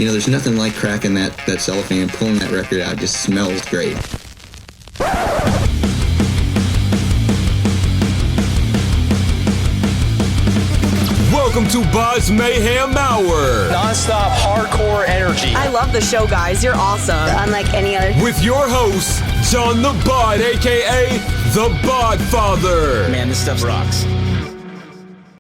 there's nothing like cracking that cellophane and pulling that record out. It just smells great. Welcome to BODS Mayhem Hour. Non-stop hardcore energy. I love the show, guys. You're awesome. Unlike any other. With your host, John the Bod, a.k.a. the Bod Father. Man, this stuff rocks.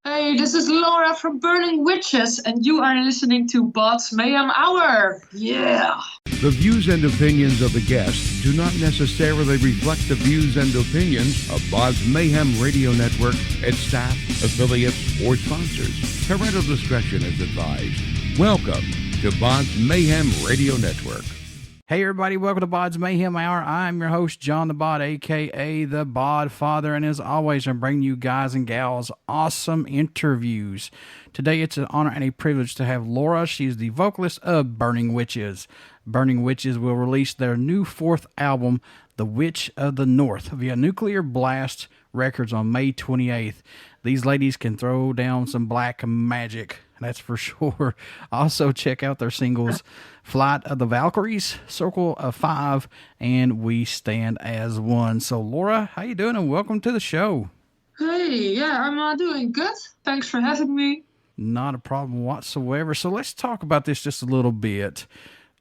Hey, this is Laura from Burning Witches, and you are listening to BODS Mayhem Hour. Yeah. The views and opinions of the guests do not necessarily reflect the views and opinions of BODS Mayhem Radio Network, its staff, affiliates, or sponsors. Parental discretion is advised. Welcome to BODS Mayhem Radio Network. Hey everybody, welcome to BODS Mayhem Hour. I'm your host, John the Bod, a.k.a. the Bod Father, and as always, I'm bringing you guys and gals awesome interviews. Today, it's an honor and a privilege to have Laura. She's the vocalist of Burning Witches. Burning Witches will release their new fourth album, The Witch of the North, via Nuclear Blast Records on May 28th. These ladies can throw down some black magic, that's for sure. Also, check out their singles, Flight of the Valkyries, Circle of Five, and We Stand as One. So, Laura, how you doing? And welcome to the show. Hey, yeah, I'm doing good. Thanks for having me. Not a problem whatsoever. So let's talk about this just a little bit.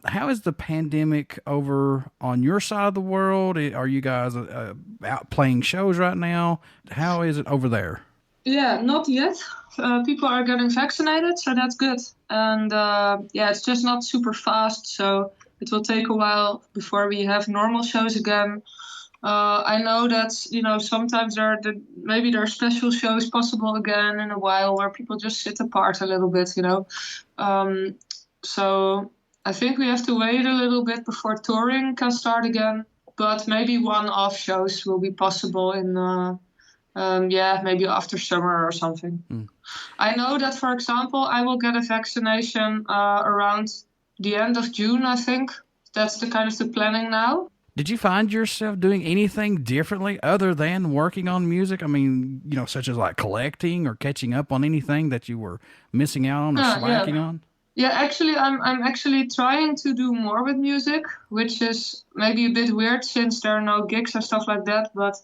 How is the pandemic over on your side of the world? Are you guys out playing shows right now? How is it over there? Yeah, not yet. People are getting vaccinated, so that's good. And it's just not super fast, so it will take a while before we have normal shows again. I know that, sometimes there are special shows possible again in a while where people just sit apart a little bit, So I think we have to wait a little bit before touring can start again. But maybe one-off shows will be possible in, maybe after summer or something. I know that, for example, I will get a vaccination around the end of June, I think. That's the kind of the planning now. Did you find yourself doing anything differently other than working on music? I mean, such as like collecting or catching up on anything that you were missing out on or slacking on? Yeah, actually, I'm actually trying to do more with music, which is maybe a bit weird since there are no gigs and stuff like that. But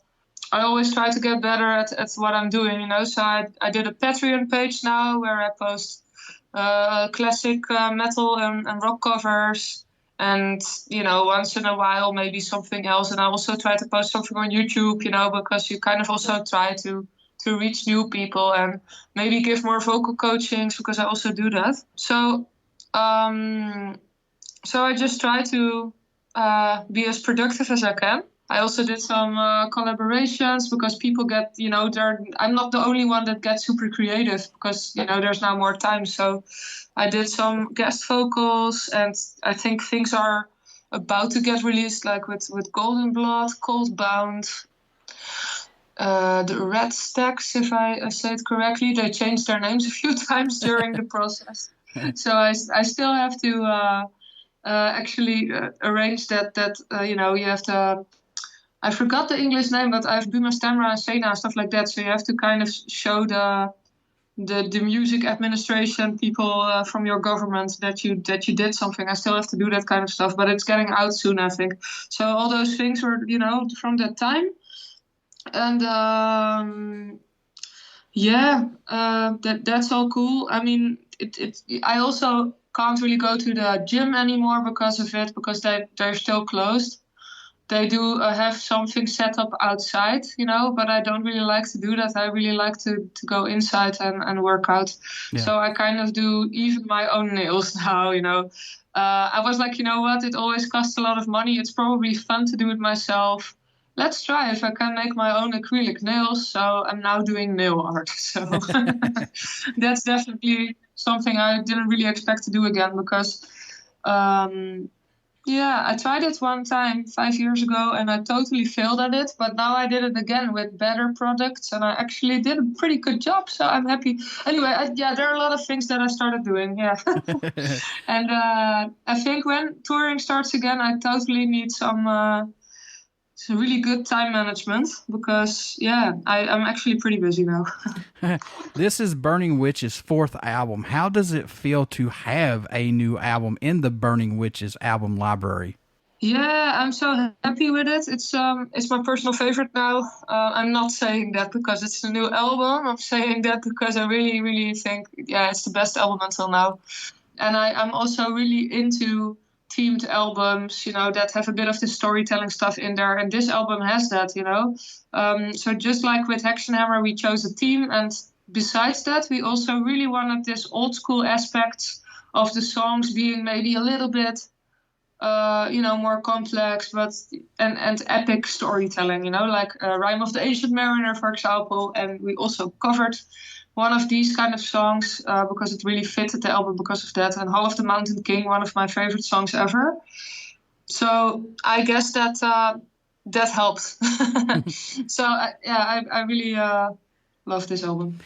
I always try to get better at what I'm doing, So I did a Patreon page now where I post classic metal and rock covers. And, once in a while, maybe something else. And I also try to post something on YouTube, because you kind of also try to reach new people and maybe give more vocal coachings, because I also do that. So I just try to be as productive as I can. I also did some collaborations because people get, I'm not the only one that gets super creative because, there's now more time. So I did some guest vocals, and I think things are about to get released, like with Guldemond, Coldbound, the Red Stacks, if I say it correctly. They changed their names a few times during the process. So I still have to actually arrange that you have to... I forgot the English name, but I have Buma Stemra and Sena and stuff like that. So you have to kind of show the music administration people from your government that you did something. I still have to do that kind of stuff, but it's getting out soon, I think. So all those things were, from that time. And that's all cool. I mean, I also can't really go to the gym anymore because of it, because they're still closed. They do have something set up outside, but I don't really like to do that. I really like to go inside and work out. Yeah. So I kind of do even my own nails now, I was like, what? It always costs a lot of money. It's probably fun to do it myself. Let's try if I can make my own acrylic nails. So I'm now doing nail art. So that's definitely something I didn't really expect to do again because... I tried it one time 5 years ago and I totally failed at it. But now I did it again with better products and I actually did a pretty good job. So I'm happy. Anyway, there are a lot of things that I started doing. Yeah. And I think when touring starts again, I totally need some it's a really good time management because, I'm actually pretty busy now. This is Burning Witches' 4th album. How does it feel to have a new album in the Burning Witches album library? Yeah, I'm so happy with it. It's my personal favorite now. I'm not saying that because it's a new album. I'm saying that because I really, really think, it's the best album until now. And I'm also really into themed albums, that have a bit of the storytelling stuff in there. And this album has that, So just like with Hexenhammer, we chose a theme. And besides that, we also really wanted this old school aspect of the songs being maybe a little bit, more complex, but and epic storytelling, like Rime of the Ancient Mariner, for example. And we also covered one of these kind of songs because it really fitted the album because of that. And Hall of the Mountain King, one of my favorite songs ever. So I guess that helped. So I really love this album.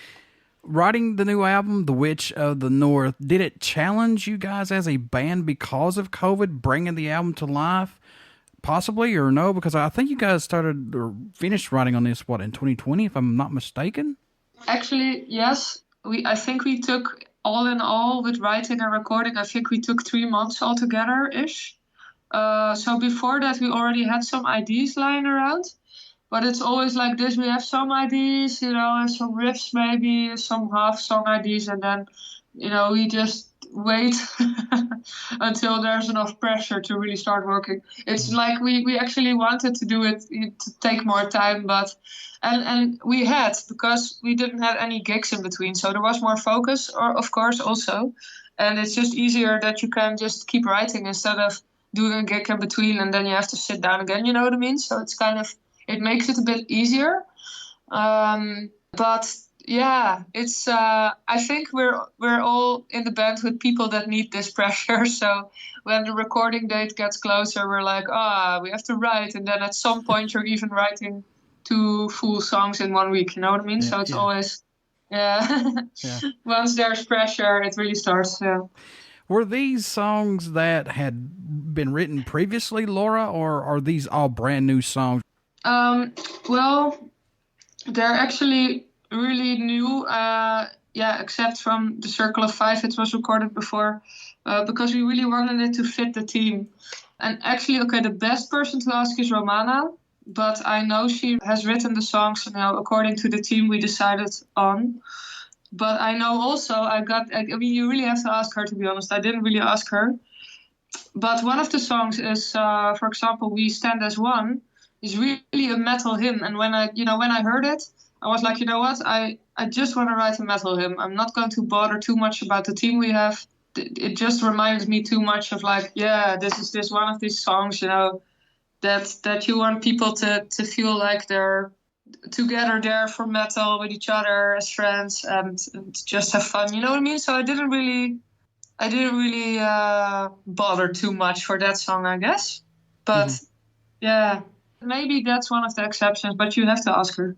Writing the new album, The Witch of the North, did it challenge you guys as a band because of COVID, bringing the album to life? Possibly or no? Because I think you guys started or finished writing on this, in 2020, if I'm not mistaken? Actually, yes. I think we took, all in all, with writing and recording, I think we took 3 months altogether-ish. So before that, we already had some ideas lying around. But it's always like this. We have some ideas, and some riffs maybe, some half-song ideas, and then, we just wait until there's enough pressure to really start working. It's like we actually wanted to do it to take more time, but and we had, because we didn't have any gigs in between, so there was more focus, of course, also. And it's just easier that you can just keep writing instead of doing a gig in between, and then you have to sit down again, you know what I mean? So it's kind of... It makes it a bit easier, but it's. I think we're all in the band with people that need this pressure. So when the recording date gets closer, we're like, we have to write, and then at some point you're even writing 2 full songs in 1 week. You know what I mean? So it's always, Once there's pressure, it really starts. Yeah. Were these songs that had been written previously, Laura, or are these all brand new songs? Well, they're actually really new, except from the Circle of Five, it was recorded before, because we really wanted it to fit the theme. And actually, the best person to ask is Romana, but I know she has written the songs, according to the theme we decided on. But I know also you really have to ask her, to be honest. I didn't really ask her. But one of the songs is, for example, We Stand As One, is really a metal hymn. And when I heard it, I was like, you know what? I just want to write a metal hymn. I'm not going to bother too much about the theme we have. It just reminded me too much of this is one of these songs, that you want people to feel like they're together there for metal with each other as friends and just have fun. You know what I mean? So I didn't really bother too much for that song, I guess. But maybe that's one of the exceptions, but you have to ask her.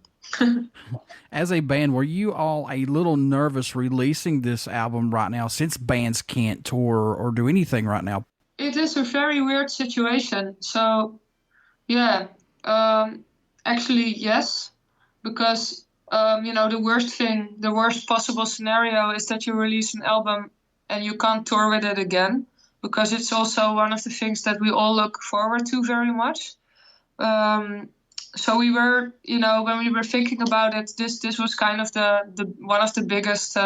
As a band, were you all a little nervous releasing this album right now, since bands can't tour or do anything right now? It is a very weird situation. So, actually, yes. Because, the worst possible scenario is that you release an album and you can't tour with it again. Because it's also one of the things that we all look forward to very much. So we were, when we were thinking about it, this was kind of the one of the biggest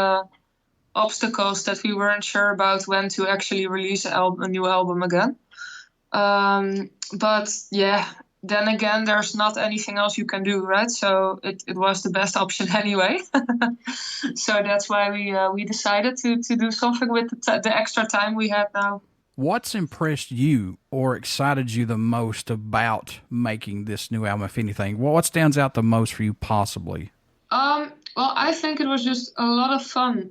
obstacles that we weren't sure about when to actually release a new album again. But then again, there's not anything else you can do, right? So it was the best option anyway. So that's why we decided to do something with the extra time we had now. What's impressed you or excited you the most about making this new album, if anything? What stands out the most for you, possibly? Well, I think it was just a lot of fun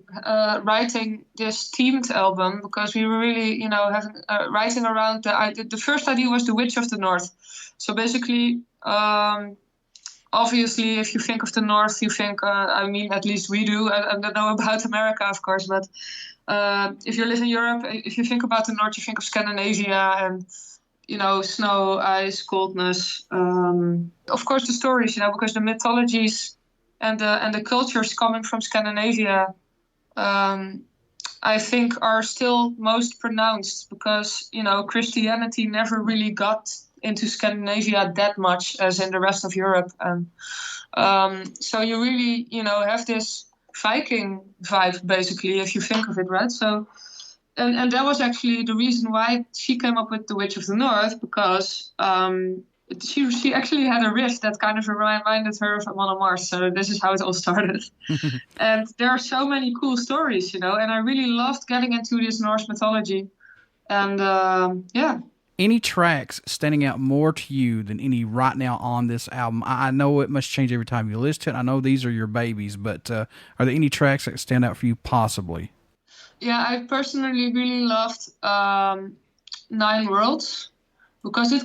writing this themed album, because we were really, having writing around the first idea was The Witch of the North. So basically, obviously, if you think of the North, you think, at least we do. I don't know about America, of course, but if you live in Europe, if you think about the North, you think of Scandinavia and snow, ice, coldness. Of course, the stories, because the mythologies and the cultures coming from Scandinavia, I think are still most pronounced because, Christianity never really got into Scandinavia that much as in the rest of Europe. And so you really, have this Viking vibe, basically, if you think of it, right? So, and that was actually the reason why she came up with the Witch of the North, because she actually had a riff that kind of reminded her of Amon Mars. So this is how it all started. And there are so many cool stories, and I really loved getting into this Norse mythology. And Any tracks standing out more to you than any right now on this album? I know it must change every time you listen to it. I know these are your babies, but are there any tracks that stand out for you possibly? Yeah, I personally really loved Nine Worlds. Because it's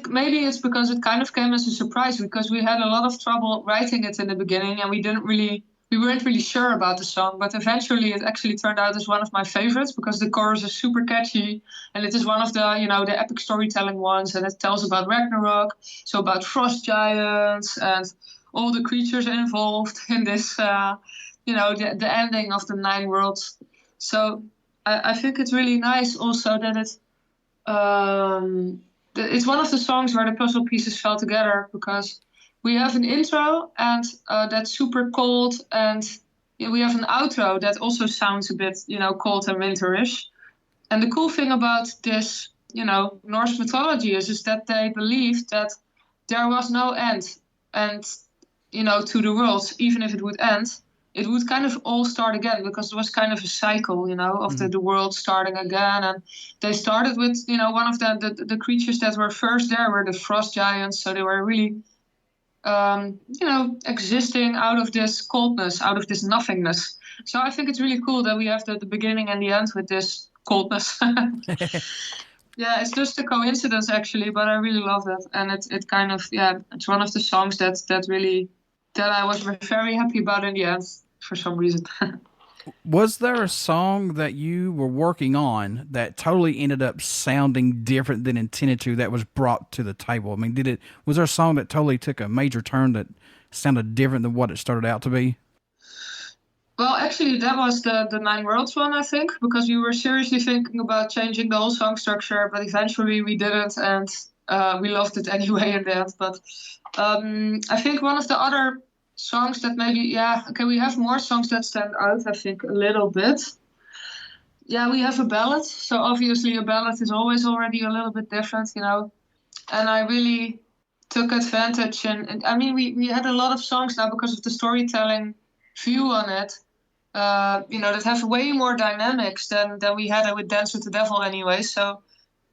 because it kind of came as a surprise, because we had a lot of trouble writing it in the beginning and we weren't really sure about the song, but eventually it actually turned out as one of my favorites because the chorus is super catchy and it is one of the, the epic storytelling ones, and it tells about Ragnarok, so about frost giants and all the creatures involved in this, the ending of the Nine Worlds. So I think it's really nice also that it's one of the songs where the puzzle pieces fell together, because we have an intro and that's super cold, and we have an outro that also sounds a bit, cold and winterish. And the cool thing about this, Norse mythology is that they believed that there was no end, and to the world, even if it would end, it would kind of all start again, because it was kind of a cycle, of the world starting again. And they started with, one of the creatures that were first there were the frost giants. So they were really, existing out of this coldness, out of this nothingness. So I think it's really cool that we have the beginning and the end with this coldness. Yeah, it's just a coincidence actually, but I really love that. And it kind of, it's one of the songs that I was very happy about in the end, for some reason. Was there a song that you were working on that totally ended up sounding different than intended to, that was brought to the table? I mean, was there a song that totally took a major turn that sounded different than what it started out to be? Well, actually, that was the Nine Worlds one, I think, because we were seriously thinking about changing the whole song structure, but eventually we didn't, and we loved it anyway in the end. But I think one of the other songs that maybe, we have more songs that stand out, I think, a little bit. Yeah, we have a ballad. So obviously a ballad is always already a little bit different, And I really took advantage. And I mean, we had a lot of songs now because of the storytelling view on it, that have way more dynamics than we had with Dance with the Devil anyway. So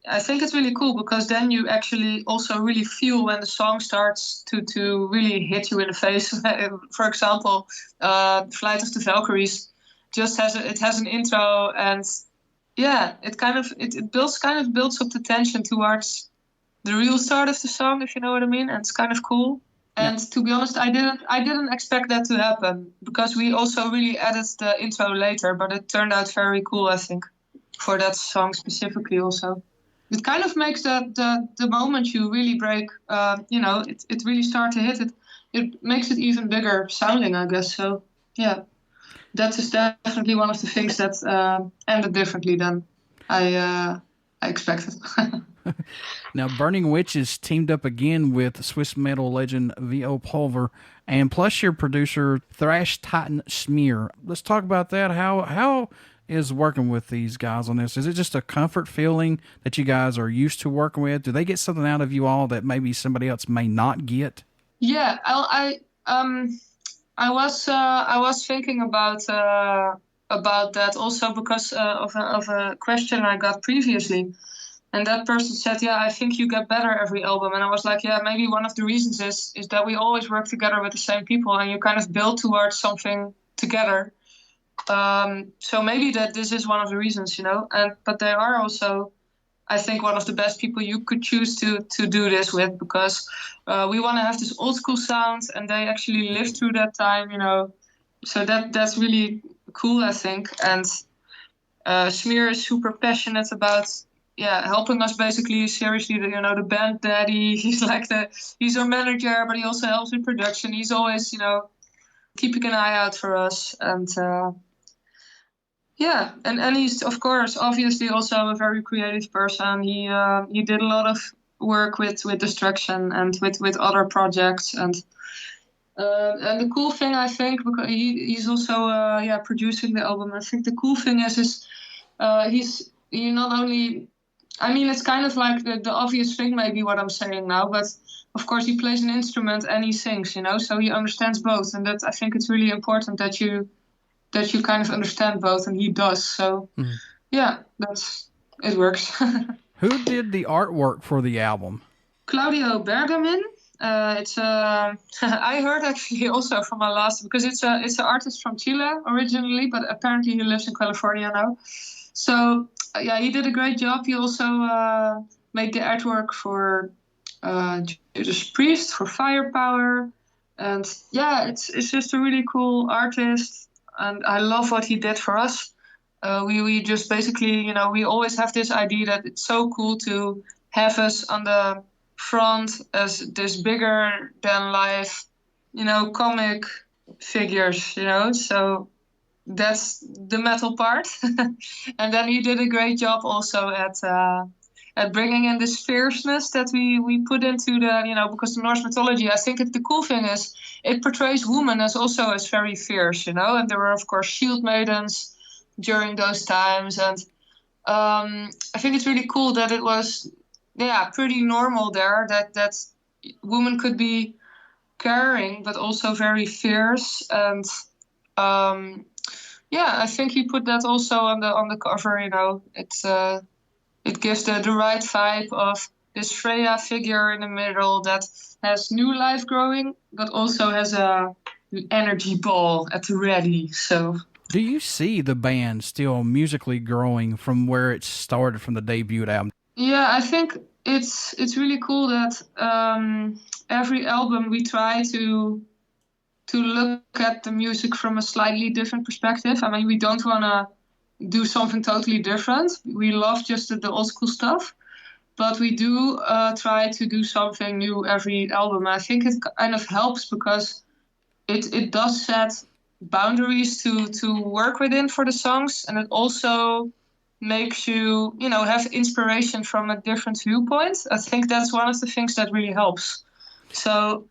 I think it's really cool, because then you actually also really feel when the song starts to really hit you in the face. For example, Flight of the Valkyries just has an intro, and it builds up the tension towards the real start of the song, if you know what I mean. And it's kind of cool. And to be honest, I didn't expect that to happen, because we also really added the intro later, but it turned out very cool, I think, for that song specifically also. It kind of makes the moment you really break, it really starts to hit it. It makes it even bigger sounding, I guess. So, yeah, that is definitely one of the things that ended differently than I expected. Now, Burning Witches teamed up again with Swiss metal legend V.O. Volver, and plus your producer, thrash titan Smear. Let's talk about that. How is working with these guys on this? Is it just a comfort feeling that you guys are used to working with? Do they get something out of you all that maybe somebody else may not get? Yeah, I was thinking about that also because of a question I got previously. And that person said, I think you get better every album. And I was like, maybe one of the reasons is that we always work together with the same people, and you kind of build towards something together. So maybe that this is one of the reasons, but they are also, I think, one of the best people you could choose to do this with, because we want to have this old school sound, and they actually lived through that time, So that's really cool, I think. And Smear is super passionate about helping us basically seriously. The band daddy. He's our manager, but he also helps with production. He's always keeping an eye out for us, and and he's of course obviously also a very creative person. He did a lot of work with Destruction and with other projects, and the cool thing I think, because he's also producing the album. I think the cool thing is he not only, I mean, it's kind of like the obvious thing maybe what I'm saying now, but of course he plays an instrument and he sings, so he understands both, and that I think it's really important that you kind of understand both, and he does. So it works. Who did the artwork for the album? Claudio Bergamin. It's I heard actually also from my last, because it's an artist from Chile originally, but apparently he lives in California now. So he did a great job. He also made the artwork for Judas Priest, for Firepower, and it's just a really cool artist, and I love what he did for us. We just basically, we always have this idea that it's so cool to have us on the front as this bigger than life, comic figures, so that's the metal part. And then he did a great job also at bringing in this fierceness that we put into the, because the Norse mythology, I think the cool thing is it portrays women as very fierce, and there were of course shield maidens during those times, and I think it's really cool that it was pretty normal there, that women could be caring but also very fierce, and I think he put that also on the cover. It gives the right vibe of this Freya figure in the middle that has new life growing but also has a energy ball at the ready. So do you see the band still musically growing from where it started from the debut album? Yeah, I think it's really cool that every album we try to look at the music from a slightly different perspective. I mean, we don't want to do something totally different. We love just the old school stuff, but we do try to do something new every album. I think it kind of helps because it does set boundaries to work within for the songs, and it also makes you have inspiration from a different viewpoint. I think that's one of the things that really helps. So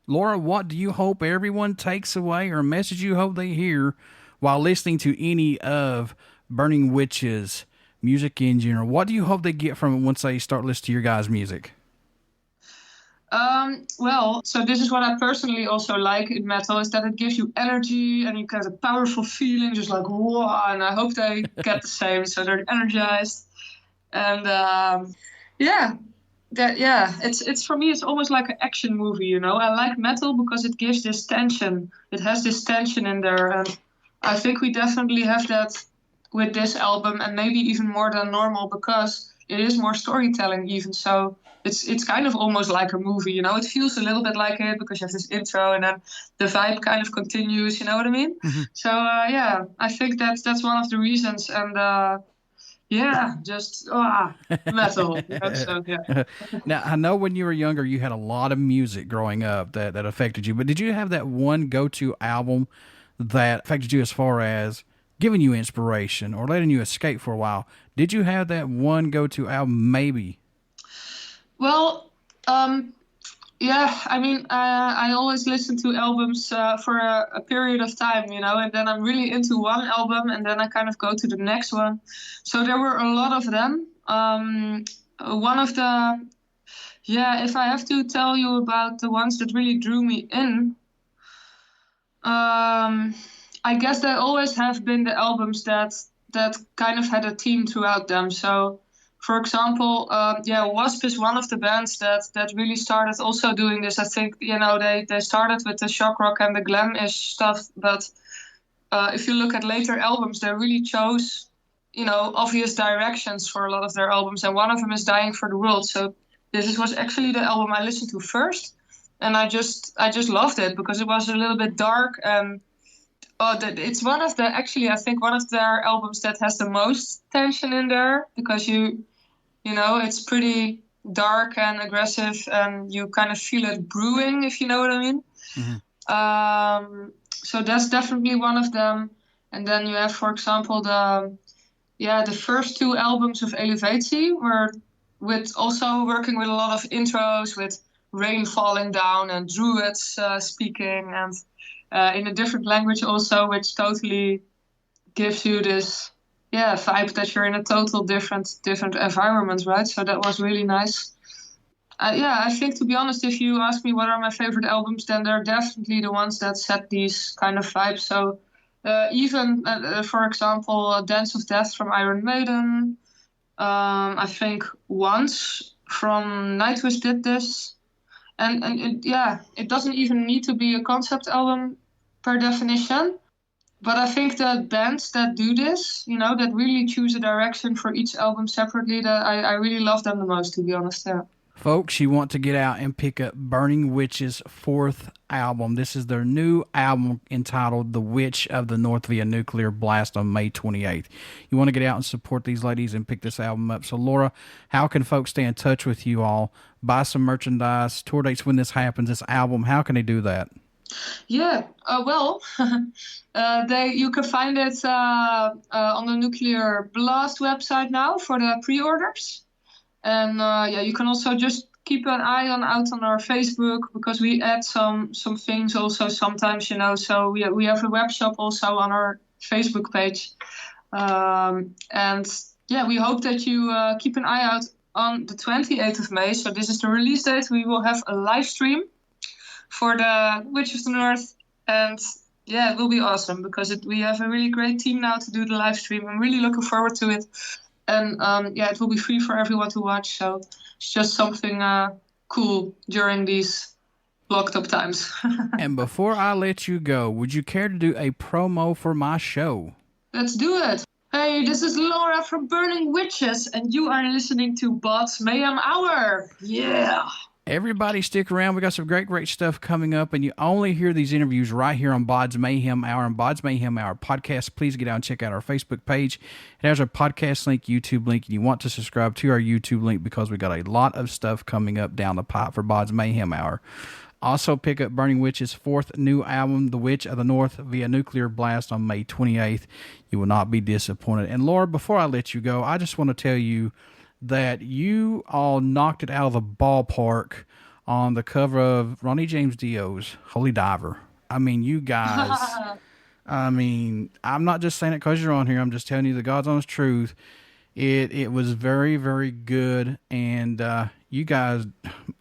Laura, what do you hope everyone takes away, or a message you hope they hear while listening to any of Burning Witches music in general? What do you hope they get from it once they start listening to your guys' music? So this is what I personally also like in metal, is that it gives you energy and you get a powerful feeling, just like, wow, and I hope they get the same, so they're energized. And it's for me, it's almost like an action movie, I like metal because it gives this tension. It has this tension in there, and I think we definitely have that with this album, and maybe even more than normal, because it is more storytelling even. So it's kind of almost like a movie, It feels a little bit like it because you have this intro and then the vibe kind of continues, you know what I mean? Mm-hmm. So I think that's one of the reasons, and metal. So, yeah. Now, I know when you were younger, you had a lot of music growing up that affected you, but did you have that one go-to album that affected you as far as giving you inspiration or letting you escape for a while? Did you have that one go-to album maybe? Well, I mean, I always listen to albums for a period of time, and then I'm really into one album and then I kind of go to the next one. So there were a lot of them. One of the, if I have to tell you about the ones that really drew me in, I guess they always have been the albums that kind of had a theme throughout them. So, for example, Wasp is one of the bands that really started also doing this. I think, they started with the shock rock and the glam-ish stuff, but if you look at later albums, they really chose, obvious directions for a lot of their albums, and one of them is Dying for the World. So this was actually the album I listened to first, and I just loved it because it was a little bit dark, and It's one of I think one of their albums that has the most tension in there, because you know, it's pretty dark and aggressive, and you kind of feel it brewing, if you know what I mean. Mm-hmm. So that's definitely one of them. And then you have, for example, the first 2 albums of Elevatie, were also working with a lot of intros, with rain falling down and druids speaking, and in a different language also, which totally gives you this vibe that you're in a total different environment, right? So that was really nice. I think, to be honest, if you ask me what are my favorite albums, then they're definitely the ones that set these kind of vibes. So even, for example, Dance of Death from Iron Maiden, I think Once from Nightwish did this. And it doesn't even need to be a concept album per definition. But I think that bands that do this, you know, that really choose a direction for each album separately, that I really love them the most, to be honest. Yeah. Folks, you want to get out and pick up Burning Witches' 4th album. This is their new album entitled The Witch of the North via Nuclear Blast on May 28th. You want to get out and support these ladies and pick this album up. So, Laura, how can folks stay in touch with you all? Buy some merchandise, tour dates when this happens, this album. How can they do that? Yeah, you can find it on the Nuclear Blast website now for the pre-orders. And you can also just keep an eye out on our Facebook, because we add some things also sometimes, you know. So we have a web shop also on our Facebook page. We hope that you keep an eye out on the 28th of May. So this is the release date. We will have a live stream for the Witch of the North. And it will be awesome, because we have a really great team now to do the live stream. I'm really looking forward to it. And it will be free for everyone to watch. So it's just something cool during these locked up times. And before I let you go, would you care to do a promo for my show? Let's do it. Hey, this is Laura from Burning Witches, and you are listening to BODS Mayhem Hour. Yeah. Everybody stick around. We got some great stuff coming up, and you only hear these interviews right here on BODS Mayhem Hour and BODS Mayhem Hour Podcast. Please get out and check out our Facebook page. It has our podcast link, YouTube link, and you want to subscribe to our YouTube link, because we got a lot of stuff coming up down the pipe for BODS Mayhem Hour. Also, pick up Burning Witch's 4th new album, The Witch of the North, via Nuclear Blast on May 28th. You will not be disappointed. And Laura, before I let you go, I just want to tell you that you all knocked it out of the ballpark on the cover of Ronnie James Dio's Holy Diver. I mean, you guys, I'm not just saying it because you're on here. I'm just telling you the God's honest truth. It was very, very good. And you guys,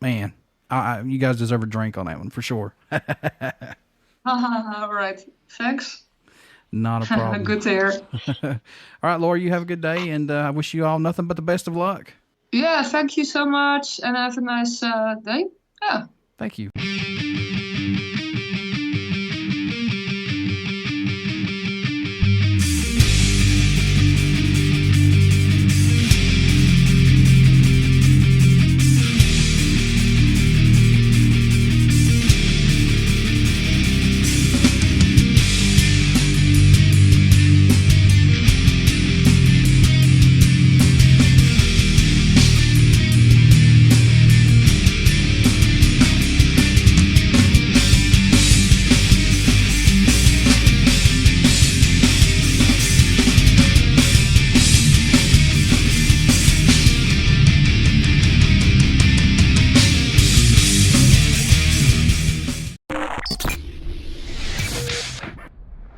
man, you guys deserve a drink on that one for sure. All right. Thanks. Not a problem. Good to hear. All right, Laura, you have a good day, and I wish you all nothing but the best of luck. Yeah, thank you so much, and have a nice day. Yeah. Thank you.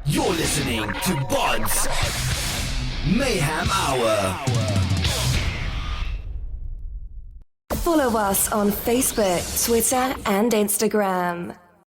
You're listening to BODS Mayhem Hour. Follow us on Facebook, Twitter, and Instagram.